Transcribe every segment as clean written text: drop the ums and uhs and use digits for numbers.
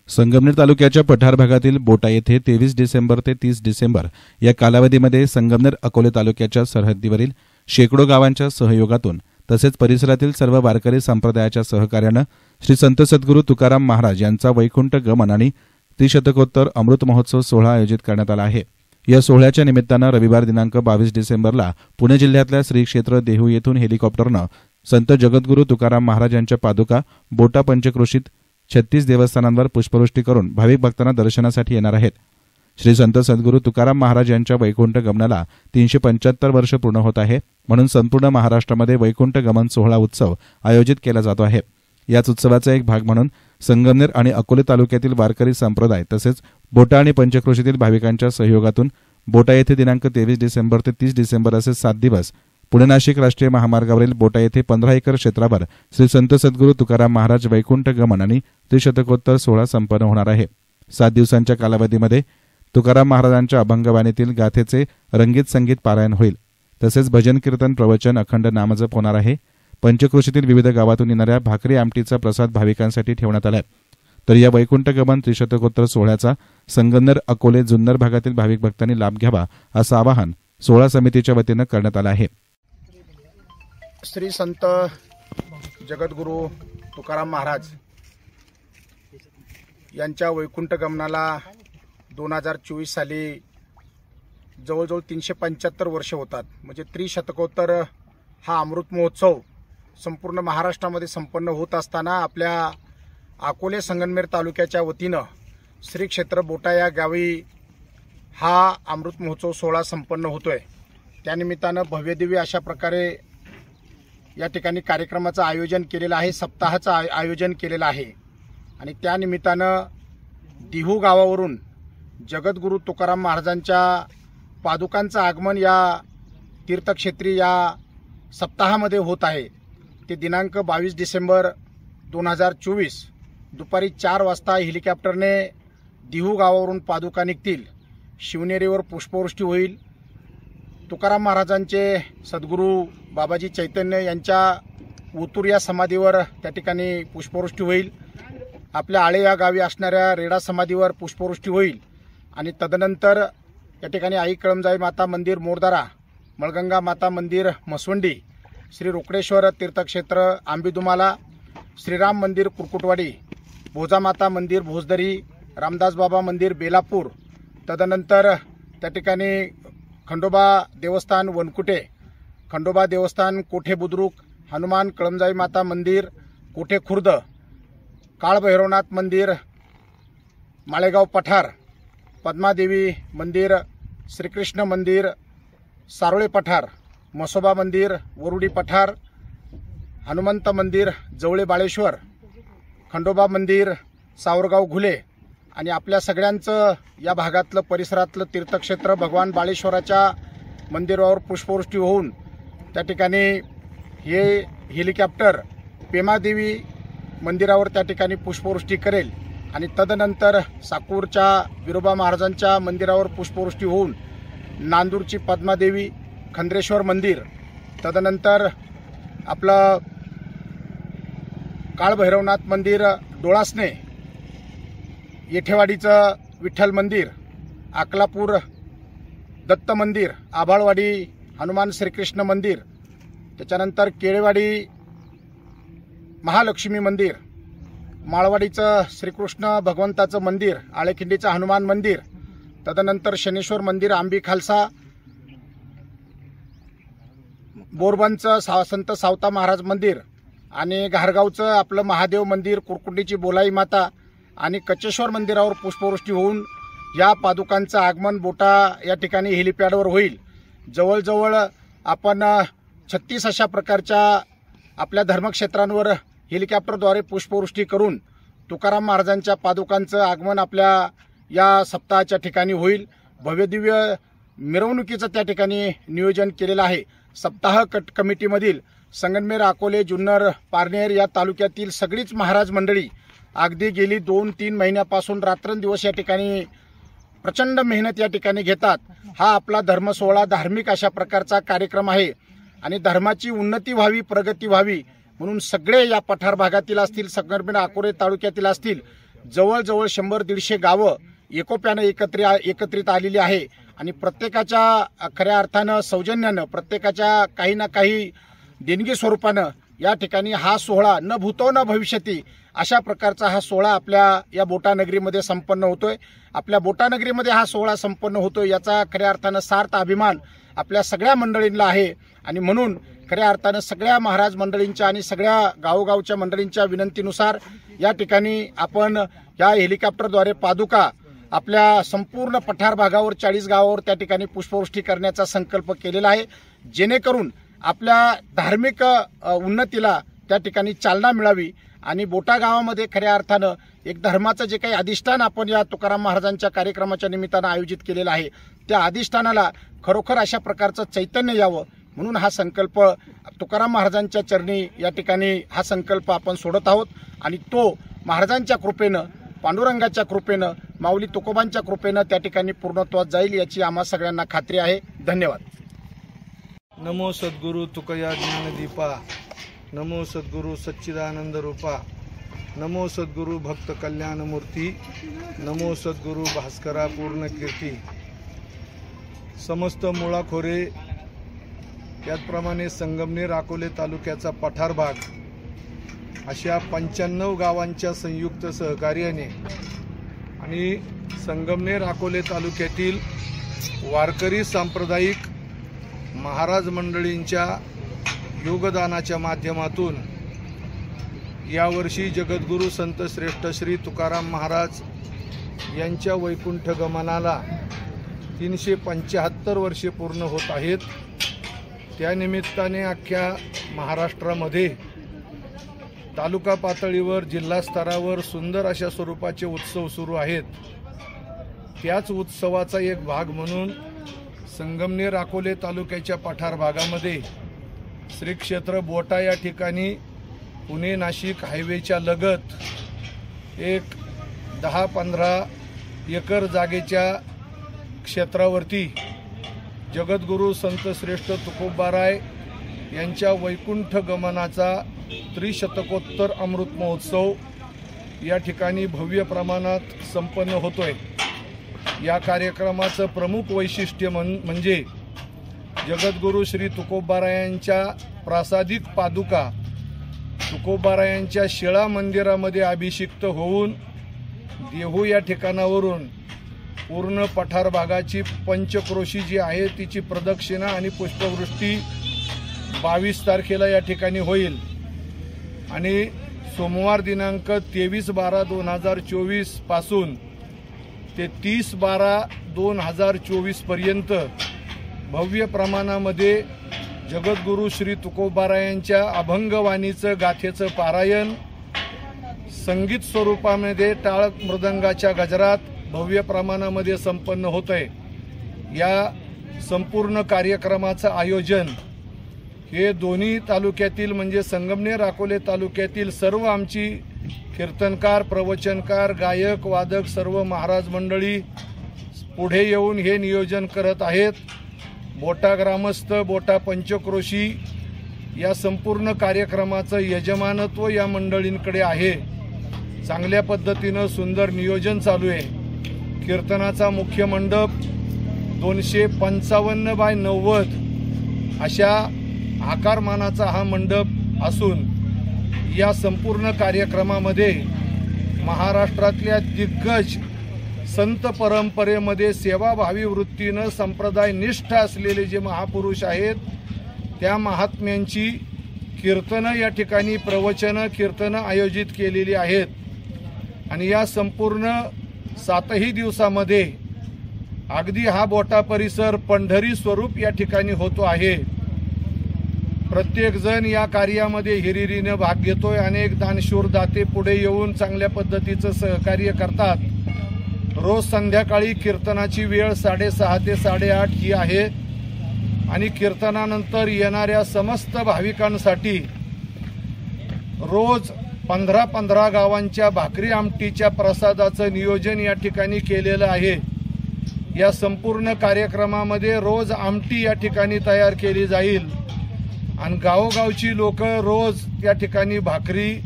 संगमनेर तालुक्याच्या पठार भागातील बोटा येथे 23 डिसेंबर ते 30 डिसेंबर या कालावधीमध्ये संगमनेर अकोले तालुक्याच्या सरहद्दीवरील शेकडो गावांच्या सहयोगातून तसेच परिसरातील सर्व वारकरी संप्रदायाच्या सहकार्यानं श्री संत सद्गुरू तुकाराम महाराज यांचा वैकुंठ गमन आणि त्रिशतकोत्तर अमृत महोत्सव सोहळा आयोजित करण्यात आला आहे। या सोहळ्याच्या निमित्तानं रविवार दिनांक 22 डिसेंबरला पुणे जिल्ह्यातल्या श्री क्षेत्र देहू येथून हेलिकॉप्टरनं संत जगद्गुरू तुकाराम महाराज यांच्या पादुका बोटा पंचक्रोशीत 36 देवस्थानांवर पुष्पवृष्टी करून भाविक भक्तांना दर्शनासाठी येणार आहेत। श्री संत सद्गुरू तुकाराम महाराज यांच्या वैकुंठ गमनाला 375 वर्ष पूर्ण होत आहे, म्हणून संपूर्ण महाराष्ट्रामध्ये वैकुंठ गमन सोहळा उत्सव आयोजित केला जातो आहे। याच उत्सवाचा एक भाग म्हणून संगमनेर आणि अकोले तालुक्यातील वारकरी संप्रदाय तसेच बोटा आणि पंचक्रोशीतील भाविकांच्या सहयोगातून बोटा येथे दिनांक 23 डिसेंबर ते 30 डिसेंबर असे 7 दिवस पुणे नाशिक राष्ट्रीय महामार्गावरील बोटा येथे 15 एकर क्षेत्रावर श्री संत सद्गुरू तुकाराम महाराज वैकुंठ गमन आणि त्रिशतकोत्तर सोहळा संपन्न होणार आहे। 7 दिवसांच्या कालावधीमध्ये तुकाराम महाराजांच्या अभंगवाणीतील गाथेचे रंगीत संगीत पारायण होईल, तसेच भजन कीर्तन प्रवचन अखंड नामजप होणार आहे। पंचक्रोशीतील विविध गावातून येणाऱ्या भाकरी आमटीचा प्रसाद भाविकांसाठी ठेवण्यात आला आहे। तर या वैकुंठ गमन त्रिशतकोत्तर सोहळ्याचा संगमनेर अकोले जुन्नर भागातील भाविक भक्तांनी लाभ घ्यावा असं आवाहन सोहळा समितीच्या वतीनं करण्यात आलं आहे। श्री संत जगद्गुरू तुकाराम महाराज यांच्या वैकुंठ गमनाला 2024 साली जवळजवळ 375 वर्ष होतात। म्हणजे त्रिशतकोत्तर हा अमृत महोत्सव संपूर्ण महाराष्ट्रामध्ये संपन्न होत असताना आपल्या अकोले संगमनेर तालुक्याच्या वतीनं श्री क्षेत्र बोटा या गावी हा अमृत महोत्सव सोहळा संपन्न होतोय। त्यानिमित्तानं भव्यदिव्य अशा प्रकारे या ठिकाणी कार्यक्रमाचं आयोजन केलेलं आहे, सप्ताहाचं आयोजन केलेलं आहे। आणि त्यानिमित्तानं देहू गावावरून जगद्गुरू तुकाराम महाराजांच्या पादुकांचं आगमन या तीर्थक्षेत्री या सप्ताहामध्ये होत आहे। ते दिनांक 22 डिसेंबर 2024 दुपारी 4 वाजता हेलिकॉप्टरने देहू गावावरून पादुका निघतील, शिवनेरीवर पुष्पवृष्टी होईल, तुकाराम महाराजांचे सद्गुरू बाबाजी चैतन्य यांच्या ओतूर या समाधीवर त्या ठिकाणी पुष्पवृष्टी होईल, आपल्या आळे या गावी असणाऱ्या रेडा समाधीवर पुष्पवृष्टी होईल आणि तदनंतर या ठिकाणी आई कळमजाई माता मंदिर मोरदारा, मळगंगा माता मंदिर मसवंडी, श्री रोकडेश्वर तीर्थक्षेत्र आंबीदुमाला, श्रीराम मंदिर कुरकुटवाडी, भोजामाता मंदिर भोजदरी, रामदास बाबा मंदिर बेलापूर, तदनंतर त्या ठिकाणी खंडोबा देवस्थान वनकुटे, खंडोबा देवस्थान कोठे बुद्रुक, हनुमान कळमजाई माता मंदिर कोठे खुर्द, काळभैरवनाथ मंदिर माळेगाव पठार, पद्मादेवी मंदिर, श्रीकृष्ण मंदिर सारोळे पठार, मसोबा मंदिर वरुडी पठार, हनुमंत मंदिर जवळे बाळेश्वर, खंडोबा मंदिर सावरगाव घुले आणि आपल्या सगळ्यांचं या भागातलं परिसरातलं तीर्थक्षेत्र भगवान बाळेश्वराच्या मंदिरावर पुष्पवृष्टी होऊन त्या ठिकाणी हे हेलिकॉप्टर पेमादेवी मंदिरावर त्या ठिकाणी पुष्पवृष्टी करेल आणि तदनंतर साकूरच्या विरोबा महाराजांच्या मंदिरावर पुष्पवृष्टी होऊन नांदूरची पद्मादेवी, खंद्रेश्वर मंदिर, तदनंतर आपलं काळभैरवनाथ मंदिर डोळासने, येठेवाडीचं विठ्ठल मंदिर, अकलापूर दत्त मंदिर, आभाळवाडी हनुमान श्रीकृष्ण मंदिर, त्याच्यानंतर केळेवाडी महालक्ष्मी मंदिर, माळवाडीचं श्रीकृष्ण भगवंताचं मंदिर, आळेखिंडीचं हनुमान मंदिर, तदनंतर शनेश्वर मंदिर आंबी खालसा, बोरबनचं संत सावता महाराज मंदिर आणि घारगावचं आपलं महादेव मंदिर, कुरकुंडीची बोलाई माता आणि कचेश्वर मंदिरावर पुष्पवृष्टी होऊन या पादुकांचं आगमन बोटा या ठिकाणी हेलिपॅडवर होईल। जवळजवळ आपण 36 अशा प्रकारच्या आपल्या धर्मक्षेत्रांवर हेलिकॉप्टरद्वारे पुष्पवृष्टी करून तुकाराम महाराजांच्या पादुकांचं आगमन आपल्या या सप्ताहाच्या ठिकाणी होईल। भव्यदिव्य मिरवणुकीचं त्या ठिकाणी नियोजन केलेलं आहे। सप्ताह कमिटीमधील संगमनेर, अकोले, जुन्नर, पारनेर या तालुक्यातील सगळीच महाराज मंडळी अगदी गेली 2-3 महिन्यापासून रात्रंदिवस या ठिकाणी प्रचंड मेहनत या ठिकाणी घेतात। हा आपला धर्मसोहळा धार्मिक अशा प्रकारचा कार्यक्रम आहे आणि धर्माची उन्नती व्हावी, प्रगती व्हावी म्हणून सगळे या पठार भागातील असतील, संगमनेर, अकोले तालुक्यातील असतील जवळजवळ 100-150 गावं एकोप्यानं एकत्रित आलेली आहे आणि प्रत्येकाच्या खऱ्या अर्थानं सौजन्यानं प्रत्येकाच्या काही ना काही देणगी स्वरूपानं या ठिकाणी हा सोहळा न भूतो न भविष्यती अशा प्रकारचा हा सोहळा आपल्या या बोटानगरीमध्ये संपन्न होतोय। आपल्या बोटानगरीमध्ये हा सोहळा संपन्न होतोय याचा खऱ्या अर्थानं सार्थ अभिमान आपल्या सगळ्या मंडळींना आहे आणि म्हणून खऱ्या अर्थानं सगळ्या महाराज मंडळींच्या आणि सगळ्या गावोगावच्या मंडळींच्या विनंतीनुसार या ठिकाणी आपण या हेलिकॉप्टरद्वारे पादुका आपल्या संपूर्ण पठार भागावर 40 गावावर त्या ठिकाणी पुष्पवृष्टी करण्याचा संकल्प केलेला आहे, जेणेकरून आपल्या धार्मिक उन्नतीला त्या ठिकाणी चालना मिळावी आणि बोटा गावामध्ये खऱ्या अर्थानं एक धर्माचं जे काही अधिष्ठान आपण या तुकाराम महाराजांच्या कार्यक्रमाच्या निमित्तानं आयोजित केलेलं आहे त्या अधिष्ठानाला खरोखर अशा प्रकारचं चैतन्य यावं म्हणून हा संकल्प तुकाराम महाराजांच्या चरणी या ठिकाणी हा संकल्प आपण सोडत आहोत आणि तो महाराजांच्या कृपेनं पांडुरंगाच्या कृपेनं माऊली तुकोबांच्या कृपेनं त्या ठिकाणी पूर्णत्वास जाईल याची आम्हा सगळ्यांना खात्री आहे। धन्यवाद। नमो सद्गुरु तुकया ज्ञानदीपा, नमो सद्गुरु सच्चिदानंद रूपा, नमो सद्गुरु भक्त कल्याण मूर्ती, नमो सद्गुरु भास्करा पूर्ण कीर्ती। समस्त मुळाखोरे त्याचप्रमाणे संगमनेर अकोले तालुक्याचा पठार भाग अशा 95 गावांच्या संयुक्त सहकार्याने आणि संगमनेर अकोले तालुक्यातील वारकरी सांप्रदायिक महाराज मंडळींच्या योगदानाच्या माध्यमातून यावर्षी जगद्गुरु संत श्रेष्ठ श्री तुकाराम महाराज यांच्या वैकुंठ गमनाला 375 वर्षे पूर्ण होत आहेत। त्यानिमित्ताने अख्ख्या महाराष्ट्रामध्ये तालुका पातळीवर जिल्हा स्तरावर सुंदर अशा स्वरूपाचे उत्सव सुरू आहेत। त्याच उत्सवाचा एक भाग म्हणून संगमनेर अकोले तालुक्याच्या पठार भागामध्ये श्री क्षेत्र बोटा या ठिकाणी पुणे नाशिक हायवेच्या लगत एक 10-15 एकर जागेच्या क्षेत्रावरती जगद्गुरु संत श्रेष्ठ तुकोबाराय यांच्या वैकुंठ गमनाचा त्रिशतकोत्तर अमृत महोत्सव या ठिकाणी भव्य प्रमाणात संपन्न होतोय। या कार्यक्रमाचं प्रमुख वैशिष्ट्य म्हणजे जगद्गुरु श्री तुकोबारायांच्या प्रासादिक पादुका तुकोबारायांच्या शिळा मंदिरामध्ये अभिषिक्त होऊन देहू या ठिकाणावरून पूर्ण पठार भागाची पंचक्रोशी जी आहे तिची प्रदक्षिणा आणि पुष्पवृष्टी 22 तारखेला या ठिकाणी होईल आणि सोमवार दिनांक 23/12/2024 पासून ते 30/12/2024 पर्यंत भव्य प्रमाणामध्ये जगद्गुरु श्री तुकोबारायांच्या अभंगवाणीचं गाथेचं पारायण संगीत स्वरूपामध्ये टाळ मृदंगाच्या गजरात भव्य प्रमाणामध्ये संपन्न होतंय। या संपूर्ण कार्यक्रमाचं आयोजन हे दोन्ही तालुक्यातील म्हणजे संगमनेर अकोले तालुक्यातील सर्व आमची कीर्तनकार प्रवचनकार गायक वादक सर्व महाराज मंडळी पुढे येऊन हे नियोजन करत आहेत। बोटा ग्रामस्थ बोटा पंचक्रोशी या संपूर्ण कार्यक्रमाचं यजमानत्व या मंडळींकडे आहे। चांगल्या पद्धतीनं सुंदर नियोजन चालू आहे। कीर्तनाचा मुख्य मंडप 255/90 अशा आकारमानाचा हा मंडप असून या संपूर्ण कार्यक्रमामध्ये महाराष्ट्रातल्या दिग्गज संत परंपरेमध्ये सेवाभावी वृत्तीनं संप्रदाय निष्ठ असलेले जे महापुरुष आहेत त्या महात्म्यांची कीर्तनं या ठिकाणी प्रवचनं कीर्तनं आयोजित केलेली आहेत आणि या संपूर्ण 7ही दिवसामध्ये अगदी हा बोटा परिसर पंढरी स्वरूप या ठिकाणी होतो आहे। प्रत्येक जण या कार्यामध्ये हिरिरीने भाग घेतोय। अनेक दानशूर दाते पुढे येऊन चांगल्या पद्धतीचं सहकार्य करतात। रोज संध्याकाळी कीर्तनाची वेळ 6:30 ते 8:30 ही आहे आणि कीर्तनानंतर येणाऱ्या समस्त भाविकांसाठी रोज 15 गावांच्या भाकरी आमटीच्या प्रसादाचं नियोजन या ठिकाणी केलेलं आहे। या संपूर्ण कार्यक्रमामध्ये रोज आमटी या ठिकाणी तयार केली जाईल आणि गावोगावची लोक रोज त्या ठिकाणी भाकरी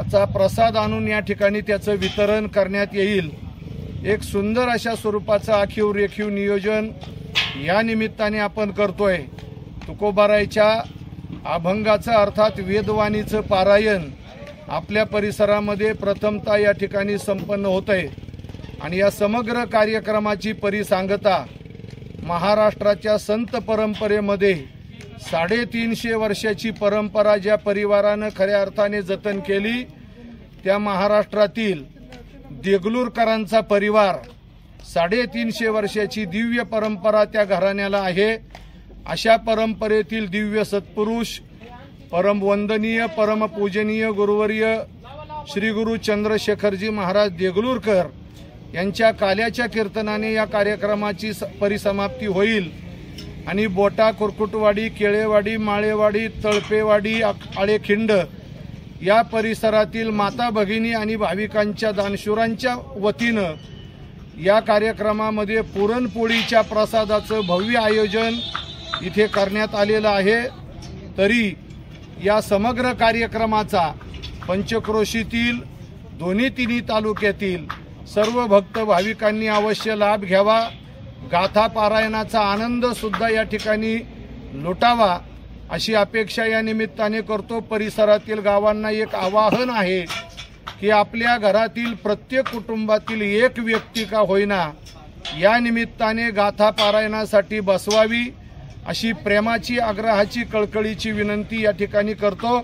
चा प्रसाद आणून या ठिकाणी त्याचं वितरण करण्यात येईल। एक सुंदर अशा स्वरूपाचं आखीव रेखीव नियोजन या निमित्ताने आपण करतोय। तुकोबारायच्या अभंगाचं अर्थात वेदवाणीचं पारायण आपल्या परिसरामध्ये प्रथमतः या ठिकाणी संपन्न होतंय आणि या समग्र कार्यक्रमाची परिसांगता महाराष्ट्राच्या संत परंपरेमध्ये 350 वर्षाची परंपरा ज्या परिवारानं खऱ्या अर्थाने जतन केली त्या महाराष्ट्रातील देगलूरकरांचा परिवार 350 वर्षाची दिव्य परंपरा त्या घराण्याला आहे। अशा परंपरेतील दिव्य सत्पुरुष परमवंदनीय परमपूजनीय गुरुवर्य श्री गुरु चंद्रशेखरजी महाराज देगलूरकर यांच्या काल्याच्या कीर्तनाने या कार्यक्रमाची परिसमाप्ती होईल आणि बोटा कुरकुटवाडी केळेवाडी माळेवाडी तळपेवाडी आळेखिंड या परिसरातील माता भगिनी आणि भाविकांच्या दानशूरांच्या वतीनं या कार्यक्रमामध्ये पुरणपोळीच्या प्रसादाचं भव्य आयोजन इथे करण्यात आलेलं आहे। तरी या समग्र कार्यक्रमाचा पंचक्रोशीतील दोन्ही तिन्ही तालुक्यातील सर्व भक्त भाविकांनी अवश्य लाभ घ्यावा। गाथा पारायणाचा आनंद सुद्धा या ठिकाणी लुटावा अशी अपेक्षा या निमित्ताने करतो। परिसरातील गावांना एक आवाहन आहे की आपल्या घरातील प्रत्येक कुटुंबातील एक व्यक्ती का होईना या निमित्ताने गाथा पारायणासाठी बसवावी अशी प्रेमाची आग्रहाची कळकळीची विनंती या ठिकाणी करतो।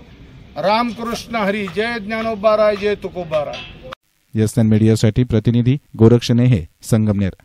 रामकृष्ण हरी। जय ज्ञानोबाराय, जय तुकोबाराय। यस मीडियासाठी प्रतिनिधी गोरक्षनेहे, संगमनेर।